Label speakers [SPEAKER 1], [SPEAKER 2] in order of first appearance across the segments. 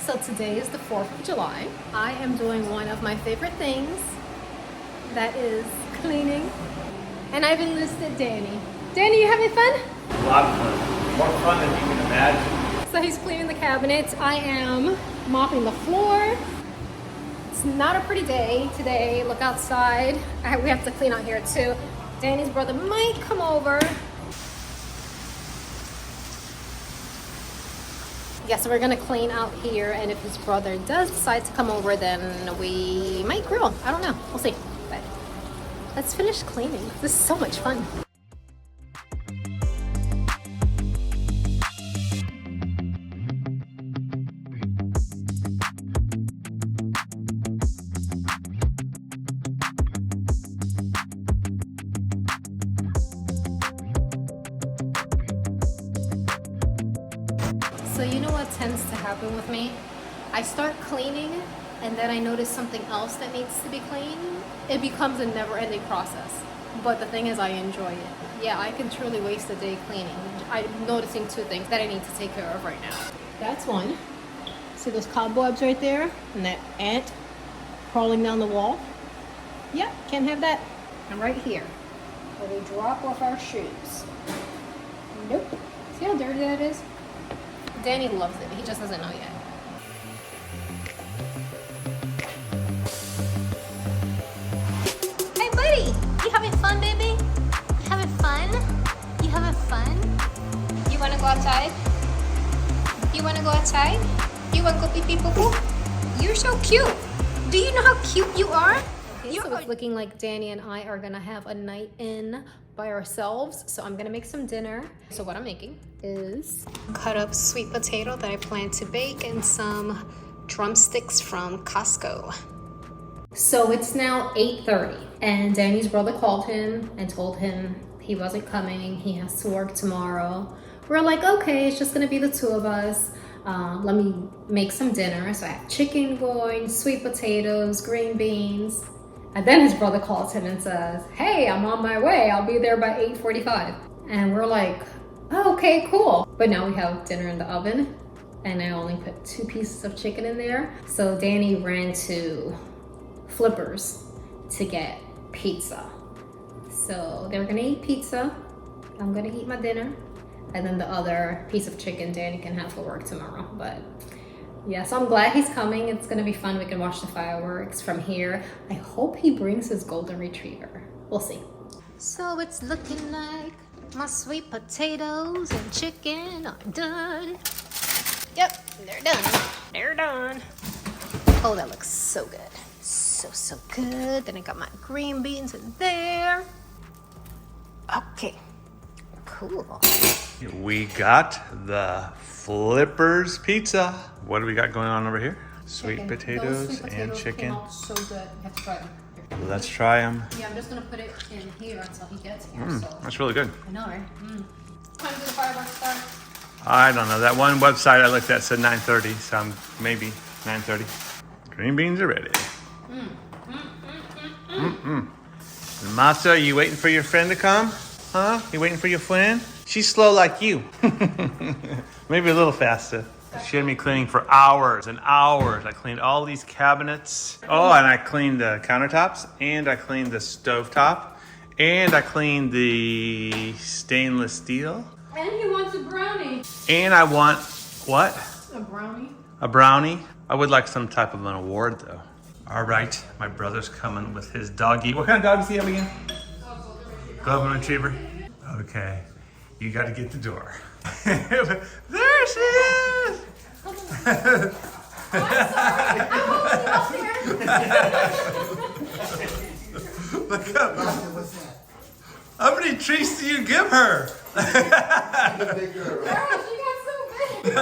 [SPEAKER 1] So today is the 4th of July. I am doing one of my favorite things, that is cleaning. And I've enlisted Danny. Danny, you having fun?
[SPEAKER 2] A lot of fun. More fun than you can imagine.
[SPEAKER 1] So he's cleaning the cabinets. I am mopping the floor. It's not a pretty day today. Look outside. We have to clean out here too. Danny's brother might come over. Yeah, so we're gonna clean out here, and if his brother does decide to come over, then we might grill. I don't know, we'll see. But let's finish cleaning. This is so much fun. So you know what tends to happen with me? I start cleaning and then I notice something else that needs to be cleaned. It becomes a never-ending process. But the thing is, I enjoy it. Yeah, I can truly waste a day cleaning. I'm noticing two things that I need to take care of right now. That's one. See those cobwebs right there? And that ant crawling down the wall? Yep, can't have that. And right here, where we drop off our shoes. Nope. See how dirty that is? Danny loves it. He just doesn't know yet. Hey, buddy! You having fun, baby? You having fun? You having fun? You wanna go outside? You wanna go outside? You wanna go pee pee poo poo? You're so cute. Do you know how cute you are? So it's looking like Danny and I are gonna have a night in by ourselves. So I'm gonna make some dinner. So what I'm making is cut up sweet potato that I plan to bake and some drumsticks from Costco. So it's now 8:30 and Danny's brother called him and told him he wasn't coming. He has to work tomorrow. We're like, okay, it's just gonna be the two of us. Let me make some dinner. So I have chicken going, sweet potatoes, green beans. And then his brother calls him and says, hey, I'm on my way. I'll be there by 8:45. And we're like, oh, okay, cool. But now we have dinner in the oven and I only put 2 pieces of chicken in there. So Danny ran to Flippers to get pizza. So they're gonna eat pizza. I'm gonna eat my dinner. And then the other piece of chicken Danny can have for work tomorrow. But yeah, so I'm glad he's coming. It's gonna be fun. We can watch the fireworks from here. I hope he brings his golden retriever. We'll see. So it's looking like my sweet potatoes and chicken are done. Yep, they're done. They're done. Oh, that looks so good. So good. Then I got my green beans in there. Okay, cool.
[SPEAKER 2] We got the Flippers pizza. What do we got going on over here? Sweet potatoes and chicken.
[SPEAKER 1] Came out so good. You have to try them. Here.
[SPEAKER 2] Let's try them.
[SPEAKER 1] Yeah, I'm just gonna put it in here until he gets here. So.
[SPEAKER 2] That's really good.
[SPEAKER 1] I know, right? Time to do the fireworks start.
[SPEAKER 2] I don't know. That one website I looked at said 9:30, so maybe 9:30. Green beans are ready. Masa, you waiting for your friend to come? Huh? You waiting for your friend? She's slow like you. Maybe a little faster. She had me cleaning for hours and hours. I cleaned all these cabinets. Oh, and I cleaned the countertops, and I cleaned the stovetop, and I cleaned the stainless steel.
[SPEAKER 1] And he wants a brownie.
[SPEAKER 2] And I want, what?
[SPEAKER 1] A brownie?
[SPEAKER 2] A brownie? I would like some type of an award, though. All right, my brother's coming with his doggy. What kind of dog does he have again? Golden Retriever. Okay, you got to get the door. There she is!
[SPEAKER 1] I'm sorry. I'm holding up here.
[SPEAKER 2] Look up. How many treats do you give her?
[SPEAKER 1] Girl, she got so big.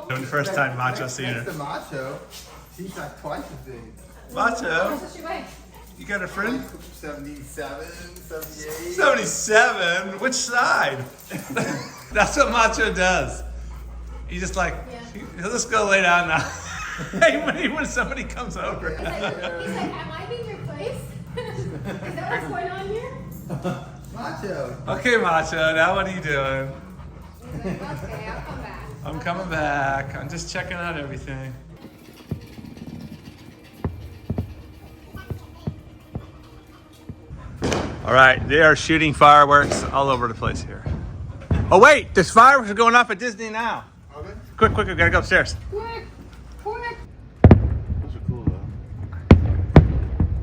[SPEAKER 2] The first time Macho seen
[SPEAKER 3] Next
[SPEAKER 2] her.
[SPEAKER 3] to Macho, she's like twice as big.
[SPEAKER 2] Macho,
[SPEAKER 1] She weighs.
[SPEAKER 2] you got a friend?
[SPEAKER 3] 77, 78.
[SPEAKER 2] 77? Which side? That's what Macho does. He's just like, he'll just go lay down now. when somebody comes over.
[SPEAKER 1] He's like, am I being replaced? Is that what's going on here?
[SPEAKER 3] Macho.
[SPEAKER 2] Okay, Macho, now what are you doing?
[SPEAKER 1] Okay, I'll come back.
[SPEAKER 2] I'm coming back. I'm just checking out everything. All right, they are shooting fireworks all over the place here. Oh wait, there's fireworks going off at Disney now.
[SPEAKER 3] Okay.
[SPEAKER 2] Quick, we gotta go upstairs.
[SPEAKER 1] Quick.
[SPEAKER 3] Those are cool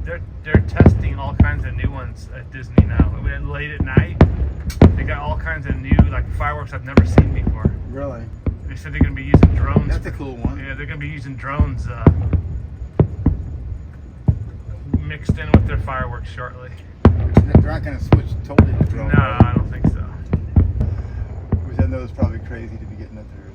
[SPEAKER 3] though.
[SPEAKER 2] They're testing all kinds of new ones at Disney now. Late at night, they got all kinds of new like fireworks I've never seen before.
[SPEAKER 3] Really?
[SPEAKER 2] They said they're gonna be using drones.
[SPEAKER 3] That's a cool one.
[SPEAKER 2] Yeah, they're gonna be using drones mixed in with their fireworks shortly.
[SPEAKER 3] They're not gonna switch totally to drone.
[SPEAKER 2] No, I don't think so.
[SPEAKER 3] Which I know is probably crazy to be getting up there.